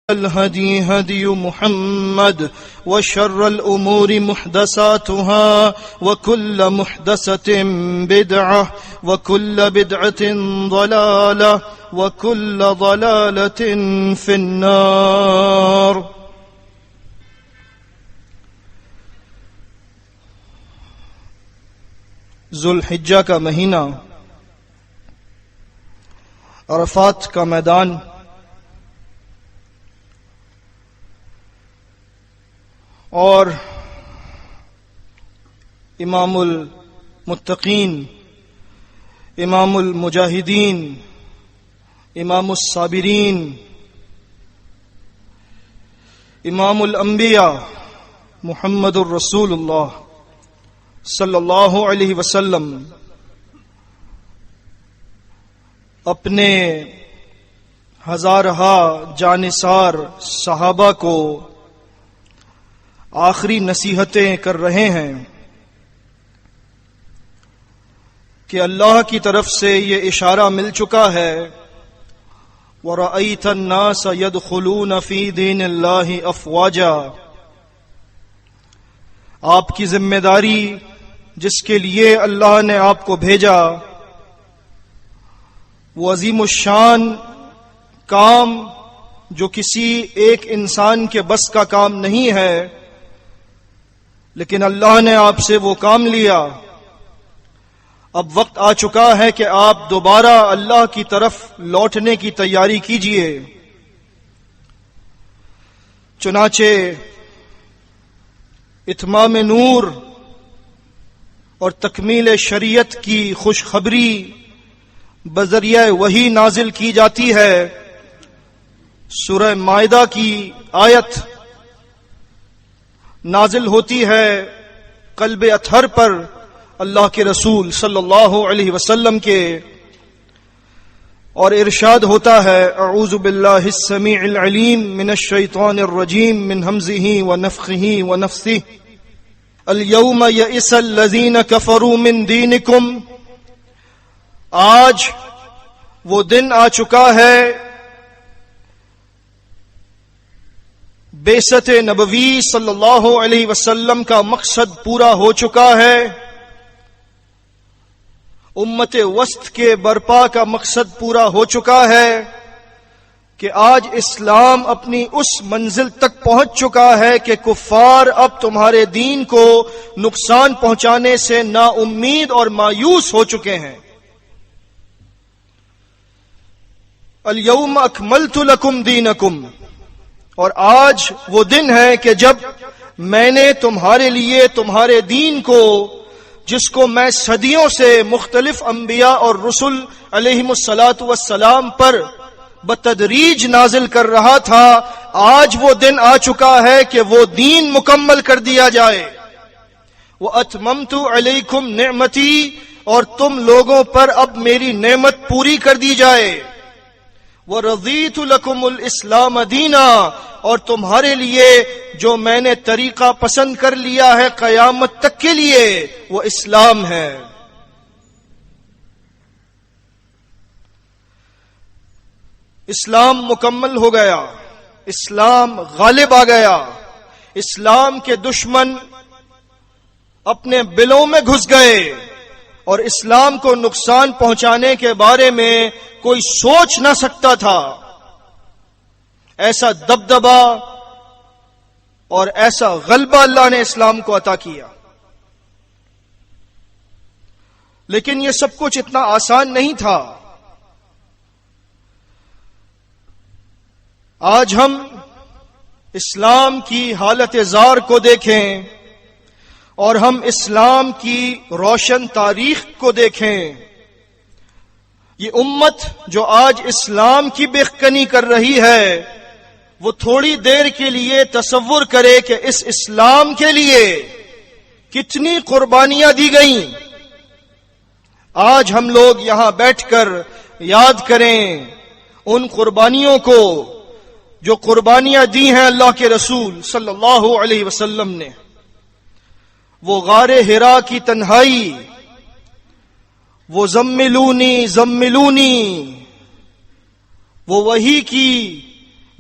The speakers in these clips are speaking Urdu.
الهدي هدي محمد وشر الأمور محدثاتها وكل محدثة بدعة وكل بدعة ضلالة وكل ضلالة في النار. ذوالحجہ کا مہینہ، عرفات کا میدان، اور امام المتقین، امام المجاہدین، امام الصابرین، امام الانبیاء محمد الرسول اللہ صلی اللہ علیہ وسلم اپنے ہزارہا جانثار صحابہ کو آخری نصیحتیں کر رہے ہیں کہ اللہ کی طرف سے یہ اشارہ مل چکا ہے وَرَأَيْتَ النَّاسَ يَدْخُلُونَ فِي دِينِ اللَّهِ أَفْوَاجًا، آپ کی ذمہ داری جس کے لیے اللہ نے آپ کو بھیجا، وہ عظیم الشان کام جو کسی ایک انسان کے بس کا کام نہیں ہے، لیکن اللہ نے آپ سے وہ کام لیا۔ اب وقت آ چکا ہے کہ آپ دوبارہ اللہ کی طرف لوٹنے کی تیاری کیجئے۔ چنانچہ اتمام نور اور تکمیل شریعت کی خوشخبری بذریعہ وحی نازل کی جاتی ہے۔ سورہ مائدہ کی آیت نازل ہوتی ہے قلب اطہر پر اللہ کے رسول صلی اللہ علیہ وسلم کے، اور ارشاد ہوتا ہے اعوذ باللہ السمیع العلیم من الشیطان الرجیم من ہمزہ ونفخہ ونفثہ اليوم یئس الذین کفروا من دینکم، آج وہ دن آ چکا ہے، بعثت نبوی صلی اللہ علیہ وسلم کا مقصد پورا ہو چکا ہے، امت وسط کے برپا کا مقصد پورا ہو چکا ہے کہ آج اسلام اپنی اس منزل تک پہنچ چکا ہے کہ کفار اب تمہارے دین کو نقصان پہنچانے سے نا امید اور مایوس ہو چکے ہیں۔ الیوم اکملت لکم دینکم، اور آج وہ دن ہے کہ جب میں نے تمہارے لیے تمہارے دین کو، جس کو میں صدیوں سے مختلف انبیاء اور رسل علیہم الصلاۃ والسلام پر بتدریج نازل کر رہا تھا، آج وہ دن آ چکا ہے کہ وہ دین مکمل کر دیا جائے۔ وَأَتْمَمْتُ عَلَيْكُمْ نِعْمَتِي، اور تم لوگوں پر اب میری نعمت پوری کر دی جائے۔ وَرَضِيتُ لَكُمُ الْإِسْلَامَ دِينًا، اور تمہارے لیے جو میں نے طریقہ پسند کر لیا ہے قیامت تک کے لیے، وہ اسلام ہے۔ اسلام مکمل ہو گیا، اسلام غالب آ گیا، اسلام کے دشمن اپنے بلوں میں گھس گئے، اور اسلام کو نقصان پہنچانے کے بارے میں کوئی سوچ نہ سکتا تھا۔ ایسا دبدبا اور ایسا غلبہ اللہ نے اسلام کو عطا کیا، لیکن یہ سب کچھ اتنا آسان نہیں تھا۔ آج ہم اسلام کی حالت زار کو دیکھیں اور ہم اسلام کی روشن تاریخ کو دیکھیں۔ یہ امت جو آج اسلام کی بےخکنی کر رہی ہے، وہ تھوڑی دیر کے لیے تصور کرے کہ اس اسلام کے لیے کتنی قربانیاں دی گئیں۔ آج ہم لوگ یہاں بیٹھ کر یاد کریں ان قربانیوں کو جو قربانیاں دی ہیں اللہ کے رسول صلی اللہ علیہ وسلم نے۔ وہ غار حرا کی تنہائی، وہ زملونی زملونی، وہ وحی کی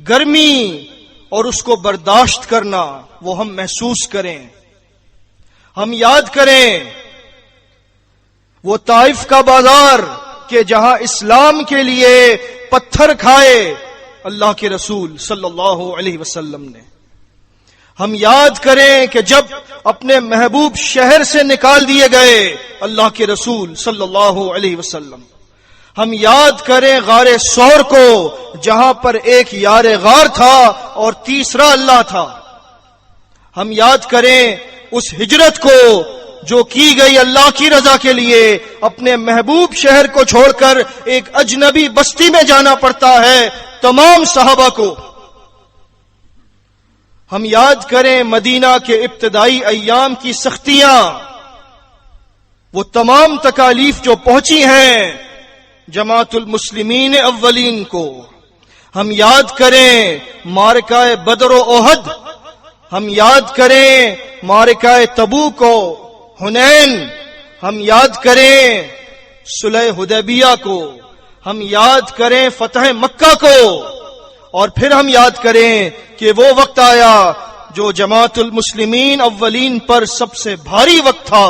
گرمی اور اس کو برداشت کرنا وہ ہم محسوس کریں. ہم یاد کریں وہ طائف کا بازار کہ جہاں اسلام کے لیے پتھر کھائے اللہ کے رسول صلی اللہ علیہ وسلم نے. ہم یاد کریں کہ جب اپنے محبوب شہر سے نکال دیے گئے اللہ کے رسول صلی اللہ علیہ وسلم. ہم یاد کریں غار ثور کو جہاں پر ایک یار غار تھا اور تیسرا اللہ تھا. ہم یاد کریں اس ہجرت کو جو کی گئی اللہ کی رضا کے لیے. اپنے محبوب شہر کو چھوڑ کر ایک اجنبی بستی میں جانا پڑتا ہے تمام صحابہ کو. ہم یاد کریں مدینہ کے ابتدائی ایام کی سختیاں، وہ تمام تکالیف جو پہنچی ہیں جماعت المسلمین اولین کو. ہم یاد کریں معرکہ بدر و احد. ہم یاد کریں معرکہ تبوک و حنین. ہم یاد کریں صلح حدیبیہ کو. ہم یاد کریں فتح مکہ کو. اور پھر ہم یاد کریں کہ وہ وقت آیا جو جماعت المسلمین اولین پر سب سے بھاری وقت تھا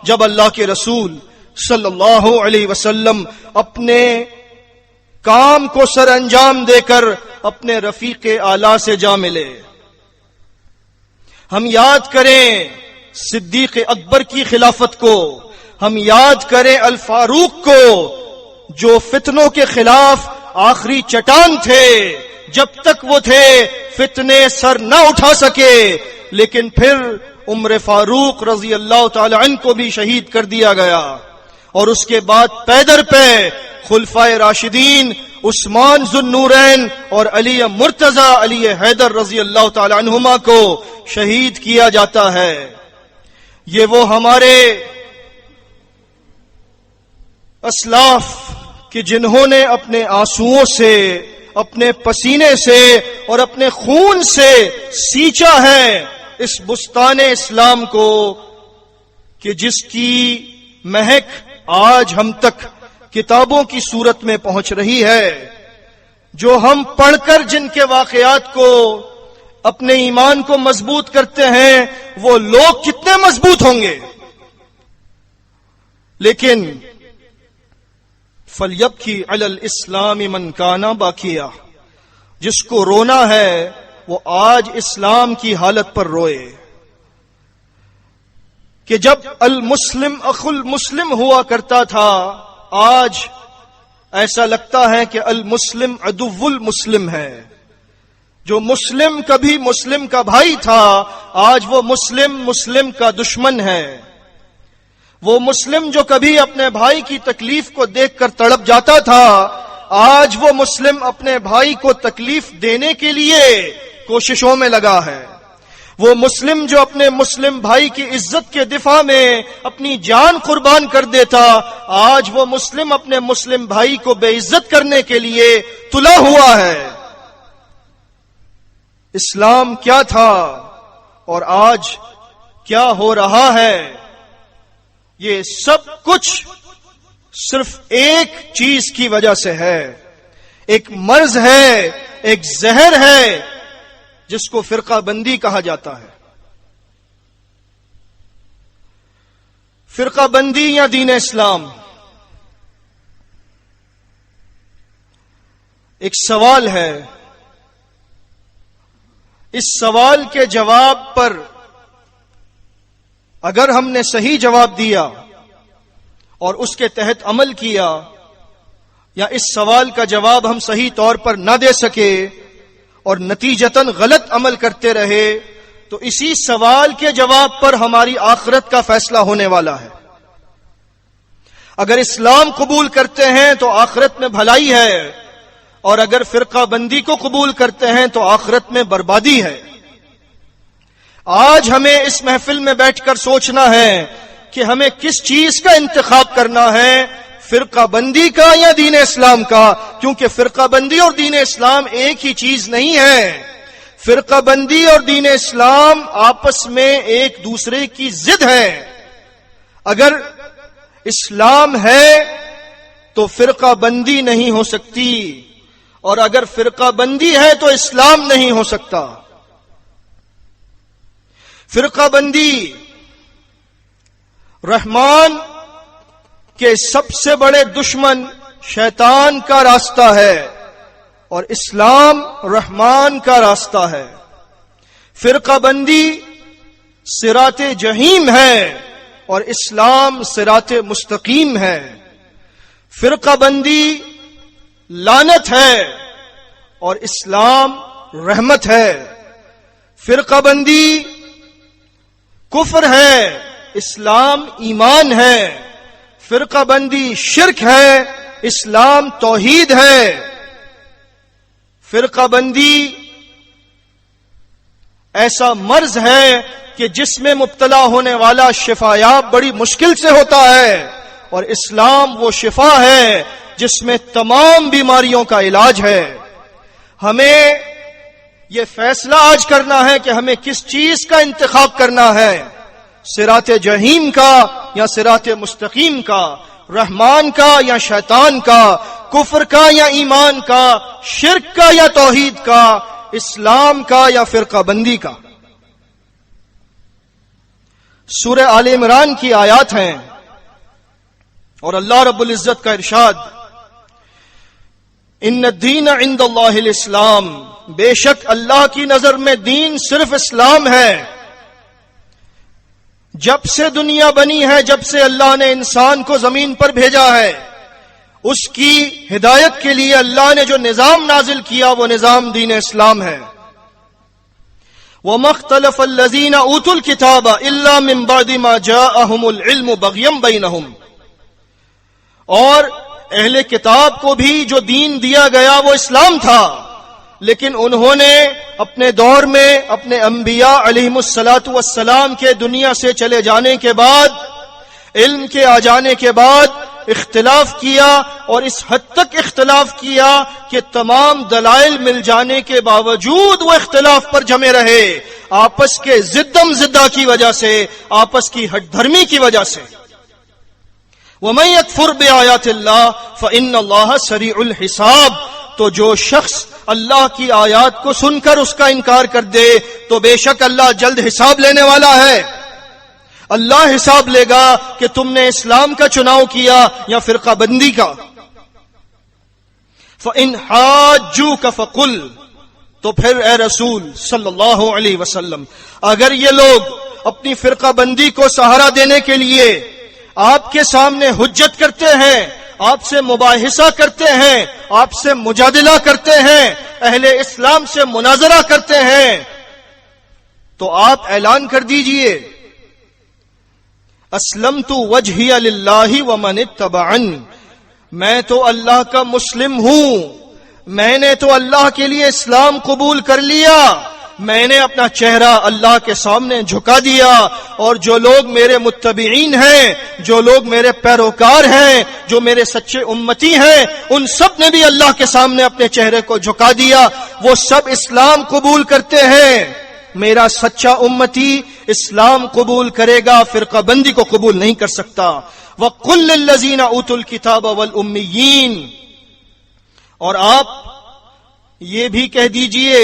جب اللہ کے رسول صلی اللہ علیہ وسلم اپنے کام کو سر انجام دے کر اپنے رفیق اعلی سے جا ملے. ہم یاد کریں صدیق اکبر کی خلافت کو. ہم یاد کریں الفاروق کو جو فتنوں کے خلاف آخری چٹان تھے. جب تک وہ تھے فتنے سر نہ اٹھا سکے، لیکن پھر عمر فاروق رضی اللہ تعالی عنہ کو بھی شہید کر دیا گیا. اور اس کے بعد پیدر پہ خلفائے راشدین عثمان ذو النورین اور علی مرتضی علی حیدر رضی اللہ تعالی عنہما کو شہید کیا جاتا ہے. یہ وہ ہمارے اسلاف کہ جنہوں نے اپنے آنسوؤں سے، اپنے پسینے سے اور اپنے خون سے سینچا ہے اس بستان اسلام کو کہ جس کی مہک آج ہم تک کتابوں کی صورت میں پہنچ رہی ہے. جو ہم پڑھ کر جن کے واقعات کو اپنے ایمان کو مضبوط کرتے ہیں وہ لوگ کتنے مضبوط ہوں گے. لیکن فَلْيَبْكِ عَلَى الْإِسْلَامِ مَنْ كَانَ بَاكِيًا، جس کو رونا ہے وہ آج اسلام کی حالت پر روئے. کہ جب المسلم اخو المسلم ہوا کرتا تھا، آج ایسا لگتا ہے کہ المسلم عدو المسلم ہے. جو مسلم کبھی مسلم کا بھائی تھا، آج وہ مسلم کا دشمن ہے. وہ مسلم جو کبھی اپنے بھائی کی تکلیف کو دیکھ کر تڑپ جاتا تھا، آج وہ مسلم اپنے بھائی کو تکلیف دینے کے لیے کوششوں میں لگا ہے. وہ مسلم جو اپنے مسلم بھائی کی عزت کے دفاع میں اپنی جان قربان کر دیتا، آج وہ مسلم اپنے مسلم بھائی کو بے عزت کرنے کے لیے تلا ہوا ہے. اسلام کیا تھا اور آج کیا ہو رہا ہے، یہ سب کچھ صرف ایک چیز کی وجہ سے ہے. ایک مرض ہے، ایک زہر ہے جس کو فرقہ بندی کہا جاتا ہے. فرقہ بندی یا دین اسلام. ایک سوال ہے، اس سوال کے جواب پر اگر ہم نے صحیح جواب دیا اور اس کے تحت عمل کیا، یا اس سوال کا جواب ہم صحیح طور پر نہ دے سکے اور نتیجتاً غلط عمل کرتے رہے، تو اسی سوال کے جواب پر ہماری آخرت کا فیصلہ ہونے والا ہے. اگر اسلام قبول کرتے ہیں تو آخرت میں بھلائی ہے، اور اگر فرقہ بندی کو قبول کرتے ہیں تو آخرت میں بربادی ہے. آج ہمیں اس محفل میں بیٹھ کر سوچنا ہے کہ ہمیں کس چیز کا انتخاب کرنا ہے، فرقہ بندی کا یا دین اسلام کا، کیونکہ فرقہ بندی اور دین اسلام ایک ہی چیز نہیں ہے. فرقہ بندی اور دین اسلام آپس میں ایک دوسرے کی ضد ہے. اگر اسلام ہے تو فرقہ بندی نہیں ہو سکتی، اور اگر فرقہ بندی ہے تو اسلام نہیں ہو سکتا. فرقہ بندی رحمان کے سب سے بڑے دشمن شیطان کا راستہ ہے اور اسلام رحمان کا راستہ ہے. فرقہ بندی صراط جہیم ہے اور اسلام صراط مستقیم ہے. فرقہ بندی لعنت ہے اور اسلام رحمت ہے. فرقہ بندی کفر ہے، اسلام ایمان ہے. فرقہ بندی شرک ہے، اسلام توحید ہے. فرقہ بندی ایسا مرض ہے کہ جس میں مبتلا ہونے والا شفایاب بڑی مشکل سے ہوتا ہے، اور اسلام وہ شفا ہے جس میں تمام بیماریوں کا علاج ہے. ہمیں یہ فیصلہ آج کرنا ہے کہ ہمیں کس چیز کا انتخاب کرنا ہے، صراط جہیم کا یا صراط مستقیم کا، رحمان کا یا شیطان کا، کفر کا یا ایمان کا، شرک کا یا توحید کا، اسلام کا یا فرقہ بندی کا. سورہ آل عمران کی آیات ہیں اور اللہ رب العزت کا ارشاد، ان الدین عند اللہ الاسلام، بے شک اللہ کی نظر میں دین صرف اسلام ہے. جب سے دنیا بنی ہے، جب سے اللہ نے انسان کو زمین پر بھیجا ہے، اس کی ہدایت کے لیے اللہ نے جو نظام نازل کیا وہ نظام دین اسلام ہے. وَمَا اخْتَلَفَ الَّذِينَ أُوتُوا الْكِتَابَ إِلَّا مِن بَعْدِ مَا جَاءَهُمُ الْعِلْمُ بَغْيًا بَيْنَهُمْ، اور اہل کتاب کو بھی جو دین دیا گیا وہ اسلام تھا، لیکن انہوں نے اپنے دور میں اپنے انبیاء علیہم الصلاۃ والسلام کے دنیا سے چلے جانے کے بعد، علم کے آ جانے کے بعد اختلاف کیا، اور اس حد تک اختلاف کیا کہ تمام دلائل مل جانے کے باوجود وہ اختلاف پر جمے رہے، آپس کے زدم زدہ کی وجہ سے، آپس کی ہٹ دھرمی کی وجہ سے. وَمَن يَكْفُرْ بِآيَاتِ اللَّهِ فَإِنَّ اللَّهَ سَرِيعُ الْحِسَابِ، تو جو شخص اللہ کی آیات کو سن کر اس کا انکار کر دے تو بے شک اللہ جلد حساب لینے والا ہے. اللہ حساب لے گا کہ تم نے اسلام کا چناؤ کیا یا فرقہ بندی کا. فَإِنْ حَاجُّوكَ فَقُلْ، تو پھر اے رسول صلی اللہ علیہ وسلم، اگر یہ لوگ اپنی فرقہ بندی کو سہارا دینے کے لیے آپ کے سامنے حجت کرتے ہیں، آپ سے مباحثہ کرتے ہیں، آپ سے مجادلہ کرتے ہیں، اہل اسلام سے مناظرہ کرتے ہیں، تو آپ اعلان کر دیجئے اسلمت وجہی للہ ومن اتبعن، میں تو اللہ کا مسلم ہوں، میں نے تو اللہ کے لیے اسلام قبول کر لیا، میں نے اپنا چہرہ اللہ کے سامنے جھکا دیا، اور جو لوگ میرے متبعین ہیں، جو لوگ میرے پیروکار ہیں، جو میرے سچے امتی ہیں، ان سب نے بھی اللہ کے سامنے اپنے چہرے کو جھکا دیا. وہ سب اسلام قبول کرتے ہیں، میرا سچا امتی اسلام قبول کرے گا، فرقہ بندی کو قبول نہیں کر سکتا. وَقُلْ لِلَّذِينَ أُوتُوا الْكِتَابَ وَالْأُمِّيِّينَ، اور آپ یہ بھی کہہ دیجئے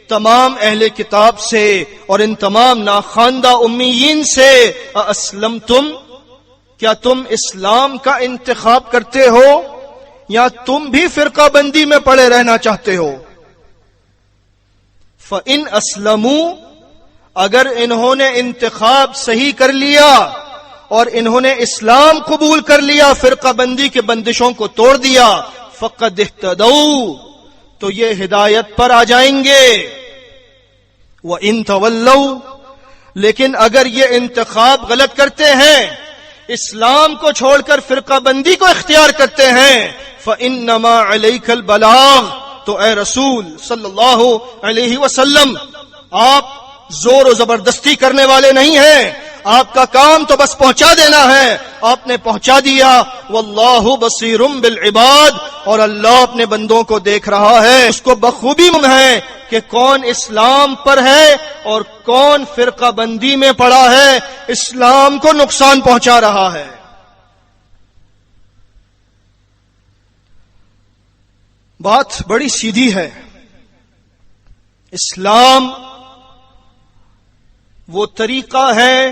تمام اہل کتاب سے اور ان تمام ناخواندہ امیین سے، اسلمتم، کیا تم اسلام کا انتخاب کرتے ہو یا تم بھی فرقہ بندی میں پڑے رہنا چاہتے ہو؟ فَإِنْ أَسْلَمُوا، اگر انہوں نے انتخاب صحیح کر لیا اور انہوں نے اسلام قبول کر لیا، فرقہ بندی کے بندشوں کو توڑ دیا، فَقَدْ اهْتَدَوْا، تو یہ ہدایت پر آ جائیں گے. وَإِن تَوَلَّوْا، لیکن اگر یہ انتخاب غلط کرتے ہیں، اسلام کو چھوڑ کر فرقہ بندی کو اختیار کرتے ہیں، فَإِنَّمَا عَلَيْكَ الْبَلَاغُ، تو اے رسول صلی اللہ علیہ وسلم، آپ زور و زبردستی کرنے والے نہیں ہیں، آپ کا کام تو بس پہنچا دینا ہے، آپ نے پہنچا دیا. واللہ بصیر بالعباد، اور اللہ اپنے بندوں کو دیکھ رہا ہے، اس کو بخوبی معلوم ہے کہ کون اسلام پر ہے اور کون فرقہ بندی میں پڑا ہے، اسلام کو نقصان پہنچا رہا ہے. بات بڑی سیدھی ہے. اسلام وہ طریقہ ہے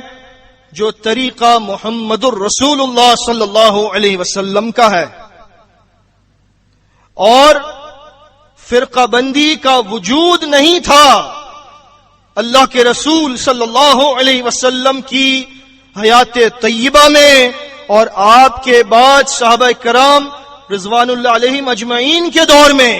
جو طریقہ محمد الرسول اللہ صلی اللہ علیہ وسلم کا ہے، اور فرقہ بندی کا وجود نہیں تھا اللہ کے رسول صلی اللہ علیہ وسلم کی حیات طیبہ میں، اور آپ کے بعد صحابہ کرام رضوان اللہ علیہم اجمعین کے دور میں.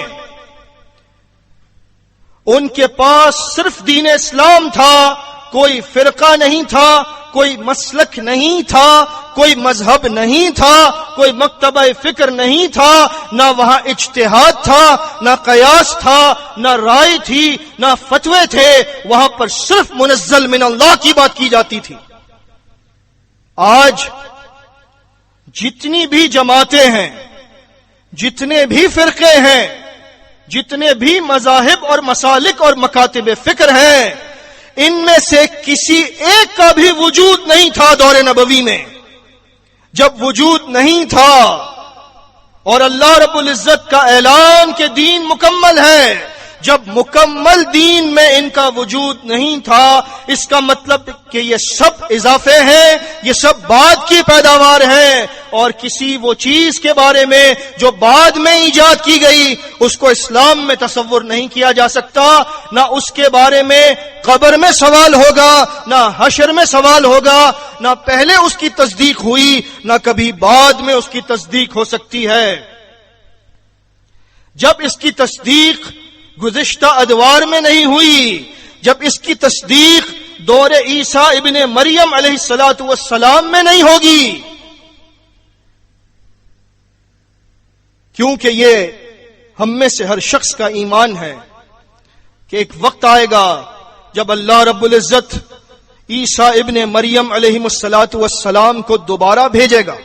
ان کے پاس صرف دین اسلام تھا، کوئی فرقہ نہیں تھا، کوئی مسلک نہیں تھا، کوئی مذہب نہیں تھا، کوئی مکتبہ فکر نہیں تھا، نہ وہاں اجتہاد تھا، نہ قیاس تھا، نہ رائے تھی، نہ فتوے تھے. وہاں پر صرف منزل من اللہ کی بات کی جاتی تھی. آج جتنی بھی جماعتیں ہیں، جتنے بھی فرقے ہیں، جتنے بھی مذاہب اور مسالک اور مکاتب فکر ہیں، ان میں سے کسی ایک کا بھی وجود نہیں تھا دور نبوی میں. جب وجود نہیں تھا اور اللہ رب العزت کا اعلان کہ دین مکمل ہے، جب مکمل دین میں ان کا وجود نہیں تھا، اس کا مطلب کہ یہ سب اضافے ہیں، یہ سب بعد کی پیداوار ہیں، اور کسی وہ چیز کے بارے میں جو بعد میں ایجاد کی گئی اس کو اسلام میں تصور نہیں کیا جا سکتا. نہ اس کے بارے میں قبر میں سوال ہوگا، نہ حشر میں سوال ہوگا، نہ پہلے اس کی تصدیق ہوئی، نہ کبھی بعد میں اس کی تصدیق ہو سکتی ہے. جب اس کی تصدیق گزشتہ ادوار میں نہیں ہوئی، جب اس کی تصدیق دور عیسیٰ ابن مریم علیہ الصلوۃ والسلام میں نہیں ہوگی، کیونکہ یہ ہم میں سے ہر شخص کا ایمان ہے کہ ایک وقت آئے گا جب اللہ رب العزت عیسیٰ ابن مریم علیہ الصلوۃ والسلام کو دوبارہ بھیجے گا.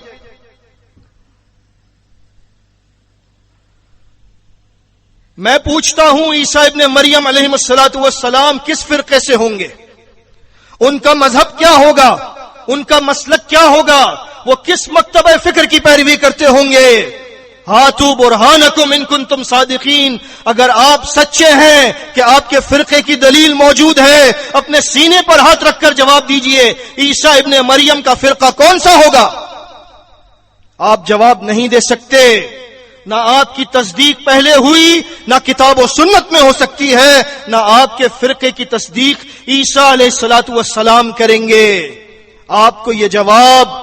میں پوچھتا ہوں، عیسیٰ ابن مریم علیہ الصلوۃ والسلام کس فرقے سے ہوں گے؟ ان کا مذہب کیا ہوگا؟ ان کا مسلک کیا ہوگا؟ وہ کس مکتبہ فکر کی پیروی کرتے ہوں گے؟ ہاتھو برہانکم ان کنتم صادقین، اگر آپ سچے ہیں کہ آپ کے فرقے کی دلیل موجود ہے، اپنے سینے پر ہاتھ رکھ کر جواب دیجئے، عیسیٰ ابن مریم کا فرقہ کون سا ہوگا؟ آپ جواب نہیں دے سکتے. نہ آپ کی تصدیق پہلے ہوئی، نہ کتاب و سنت میں ہو سکتی ہے، نہ آپ کے فرقے کی تصدیق عیسیٰ علیہ الصلوۃ والسلام کریں گے. آپ کو یہ جواب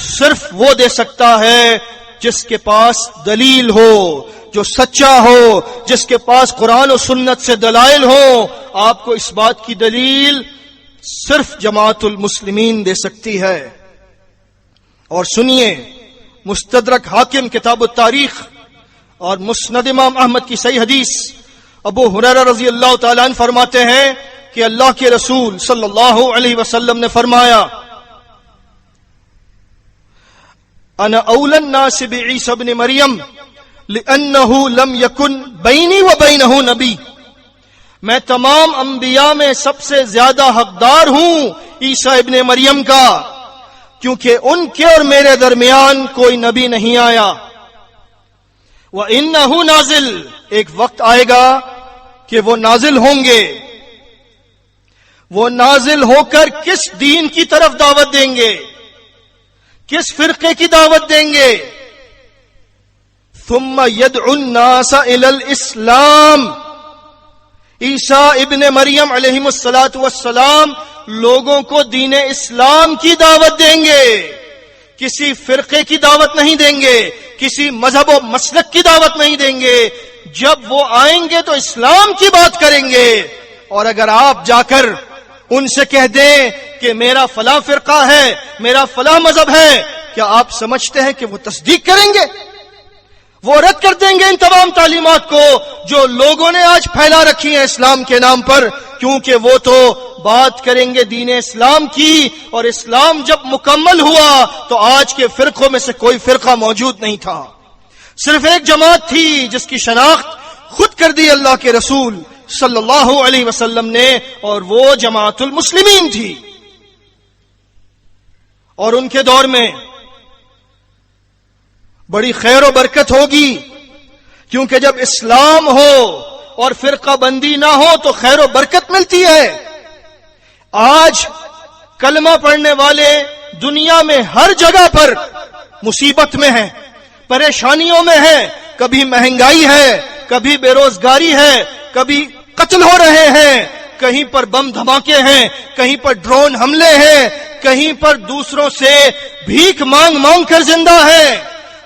صرف وہ دے سکتا ہے جس کے پاس دلیل ہو، جو سچا ہو، جس کے پاس قرآن و سنت سے دلائل ہو. آپ کو اس بات کی دلیل صرف جماعت المسلمین دے سکتی ہے. اور سنیے، مستدرک حاکم کتاب التاریخ اور مسند امام احمد کی صحیح حدیث، ابو ہریرہ رضی اللہ تعالیٰ عنہ فرماتے ہیں کہ اللہ کے رسول صلی اللہ علیہ وسلم نے فرمایا، انا اولی الناس بعیسی ابن مریم لانہ لم یکن بینی و بینہ نبی، میں تمام انبیاء میں سب سے زیادہ حقدار ہوں عیسی ابن مریم کا، کیونکہ ان کے اور میرے درمیان کوئی نبی نہیں آیا. وَإِنَّهُ نازل، ایک وقت آئے گا کہ وہ نازل ہوں گے. وہ نازل ہو کر کس دین کی طرف دعوت دیں گے؟ کس فرقے کی دعوت دیں گے؟ ثُمَّ يَدْعُ النَّاسَ إِلَى الْإِسْلَامِ، عیسیٰ ابن مریم علیہ الصلوۃ والسلام لوگوں کو دین اسلام کی دعوت دیں گے، کسی فرقے کی دعوت نہیں دیں گے، کسی مذہب و مسلک کی دعوت نہیں دیں گے. جب وہ آئیں گے تو اسلام کی بات کریں گے. اور اگر آپ جا کر ان سے کہہ دیں کہ میرا فلاں فرقہ ہے، میرا فلاں مذہب ہے، کیا آپ سمجھتے ہیں کہ وہ تصدیق کریں گے؟ وہ رد کر دیں گے ان تمام تعلیمات کو جو لوگوں نے آج پھیلا رکھی ہیں اسلام کے نام پر، کیونکہ وہ تو بات کریں گے دین اسلام کی، اور اسلام جب مکمل ہوا تو آج کے فرقوں میں سے کوئی فرقہ موجود نہیں تھا. صرف ایک جماعت تھی جس کی شناخت خود کر دی اللہ کے رسول صلی اللہ علیہ وسلم نے، اور وہ جماعت المسلمین تھی. اور ان کے دور میں بڑی خیر و برکت ہوگی کیونکہ جب اسلام ہو اور فرقہ بندی نہ ہو تو خیر و برکت ملتی ہے. آج کلمہ پڑھنے والے دنیا میں ہر جگہ پر مصیبت میں ہیں، پریشانیوں میں ہیں. کبھی مہنگائی ہے، کبھی بے روزگاری ہے، کبھی قتل ہو رہے ہیں، کہیں پر بم دھماکے ہیں، کہیں پر ڈرون حملے ہیں، کہیں پر دوسروں سے بھیک مانگ مانگ کر زندہ ہے.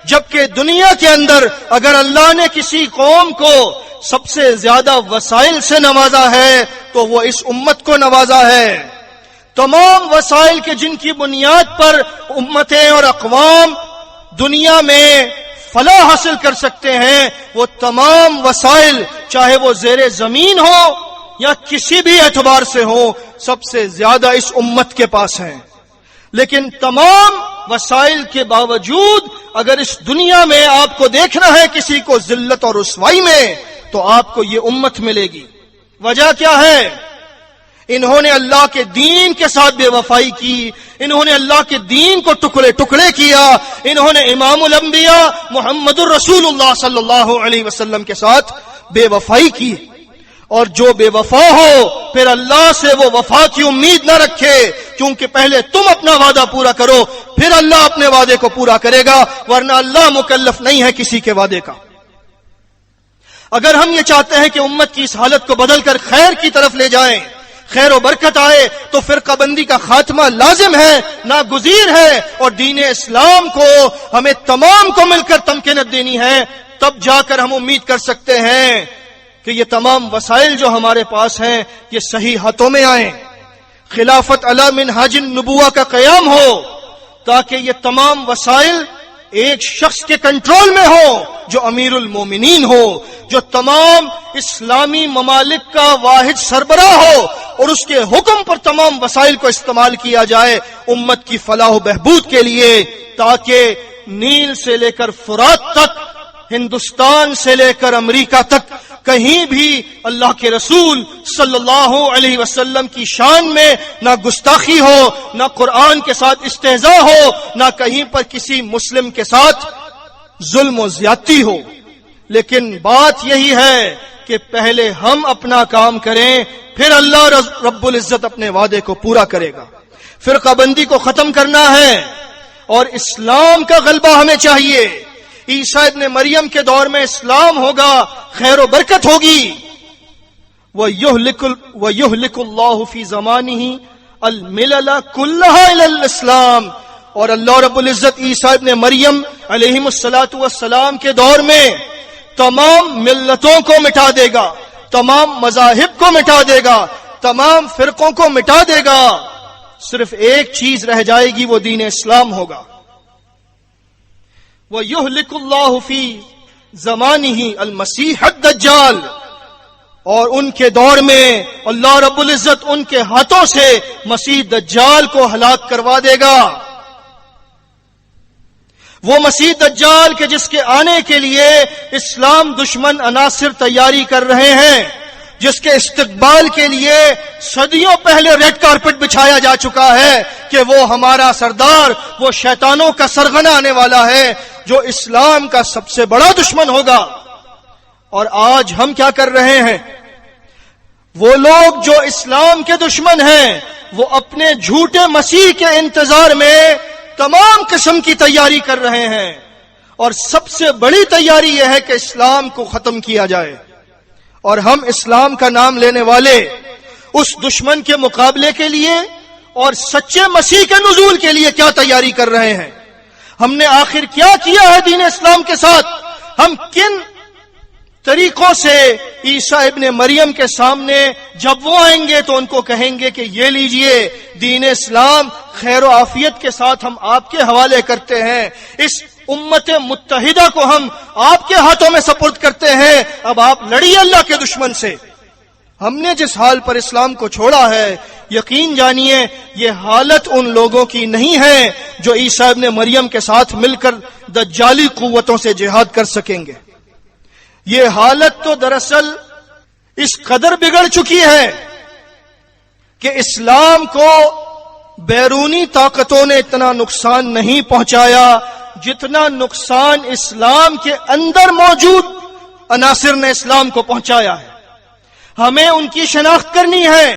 جبکہ دنیا کے اندر اگر اللہ نے کسی قوم کو سب سے زیادہ وسائل سے نوازا ہے تو وہ اس امت کو نوازا ہے. تمام وسائل کے جن کی بنیاد پر امتیں اور اقوام دنیا میں فلاح حاصل کر سکتے ہیں، وہ تمام وسائل چاہے وہ زیر زمین ہو یا کسی بھی اعتبار سے ہو، سب سے زیادہ اس امت کے پاس ہیں. لیکن تمام وسائل کے باوجود اگر اس دنیا میں آپ کو دیکھنا ہے کسی کو ذلت اور رسوائی میں تو آپ کو یہ امت ملے گی. وجہ کیا ہے؟ انہوں نے اللہ کے دین کے ساتھ بے وفائی کی، انہوں نے اللہ کے دین کو ٹکڑے ٹکڑے کیا، انہوں نے امام الانبیاء محمد الرسول اللہ صلی اللہ علیہ وسلم کے ساتھ بے وفائی کی. اور جو بے وفا ہو پھر اللہ سے وہ وفا کی امید نہ رکھے، کیونکہ پہلے تم اپنا وعدہ پورا کرو پھر اللہ اپنے وعدے کو پورا کرے گا، ورنہ اللہ مکلف نہیں ہے کسی کے وعدے کا. اگر ہم یہ چاہتے ہیں کہ امت کی اس حالت کو بدل کر خیر کی طرف لے جائیں، خیر و برکت آئے، تو فرقہ بندی کا خاتمہ لازم ہے، ناگزیر ہے. اور دین اسلام کو ہمیں تمام کو مل کر تمکینت دینی ہے، تب جا کر ہم امید کر سکتے ہیں کہ یہ تمام وسائل جو ہمارے پاس ہیں یہ صحیح ہاتھوں میں آئیں. خلافت علی منہاج النبوہ کا قیام ہو تاکہ یہ تمام وسائل ایک شخص کے کنٹرول میں ہو جو امیر المومنین ہو، جو تمام اسلامی ممالک کا واحد سربراہ ہو، اور اس کے حکم پر تمام وسائل کو استعمال کیا جائے امت کی فلاح و بہبود کے لیے، تاکہ نیل سے لے کر فرات تک، ہندوستان سے لے کر امریکہ تک کہیں بھی اللہ کے رسول صلی اللہ علیہ وسلم کی شان میں نہ گستاخی ہو، نہ قرآن کے ساتھ استہزاء ہو، نہ کہیں پر کسی مسلم کے ساتھ ظلم و زیادتی ہو. لیکن بات یہی ہے کہ پہلے ہم اپنا کام کریں، پھر اللہ رب العزت اپنے وعدے کو پورا کرے گا. فرقہ بندی کو ختم کرنا ہے اور اسلام کا غلبہ ہمیں چاہیے. عیسیٰ ابن مریم کے دور میں اسلام ہوگا، خیر و برکت ہوگی. وَيُهْلِكُ اللَّهُ فِي زَمَانِهِ الْمِلَلَ كُلَّهَا إِلَى الْإِسْلَامِ. اور اللہ رب العزت عیسیٰ ابن مریم علیہ السلام کے دور میں تمام ملتوں کو مٹا دے گا، تمام مذاہب کو مٹا دے گا، تمام فرقوں کو مٹا دے گا. صرف ایک چیز رہ جائے گی، وہ دین اسلام ہوگا. وَيُهْلِكُ اللَّهُ فِي زَمَانِهِ الْمَسِيحَ الدَّجَّالِ. اور ان کے دور میں اللہ رب العزت ان کے ہاتھوں سے مسیح دجال کو ہلاک کروا دے گا. وہ مسیح دجال کے جس کے آنے کے لیے اسلام دشمن عناصر تیاری کر رہے ہیں، جس کے استقبال کے لیے صدیوں پہلے ریڈ کارپٹ بچھایا جا چکا ہے کہ وہ ہمارا سردار، وہ شیطانوں کا سرغنہ آنے والا ہے جو اسلام کا سب سے بڑا دشمن ہوگا. اور آج ہم کیا کر رہے ہیں؟ وہ لوگ جو اسلام کے دشمن ہیں وہ اپنے جھوٹے مسیح کے انتظار میں تمام قسم کی تیاری کر رہے ہیں، اور سب سے بڑی تیاری یہ ہے کہ اسلام کو ختم کیا جائے. اور ہم اسلام کا نام لینے والے اس دشمن کے مقابلے کے لیے اور سچے مسیح کے نزول کے لیے کیا تیاری کر رہے ہیں؟ ہم نے آخر کیا کیا ہے دین اسلام کے ساتھ؟ ہم کن طریقوں سے عیسیٰ ابن مریم کے سامنے جب وہ آئیں گے تو ان کو کہیں گے کہ یہ لیجئے دین اسلام خیر و عافیت کے ساتھ ہم آپ کے حوالے کرتے ہیں، اس امت متحدہ کو ہم آپ کے ہاتھوں میں سپرد کرتے ہیں، اب آپ لڑیے اللہ کے دشمن سے. ہم نے جس حال پر اسلام کو چھوڑا ہے، یقین جانیے یہ حالت ان لوگوں کی نہیں ہے جو عیسیٰ ابن مریم کے ساتھ مل کر دجالی قوتوں سے جہاد کر سکیں گے. یہ حالت تو دراصل اس قدر بگڑ چکی ہے کہ اسلام کو بیرونی طاقتوں نے اتنا نقصان نہیں پہنچایا جتنا نقصان اسلام کے اندر موجود عناصر نے اسلام کو پہنچایا ہے. ہمیں ان کی شناخت کرنی ہے.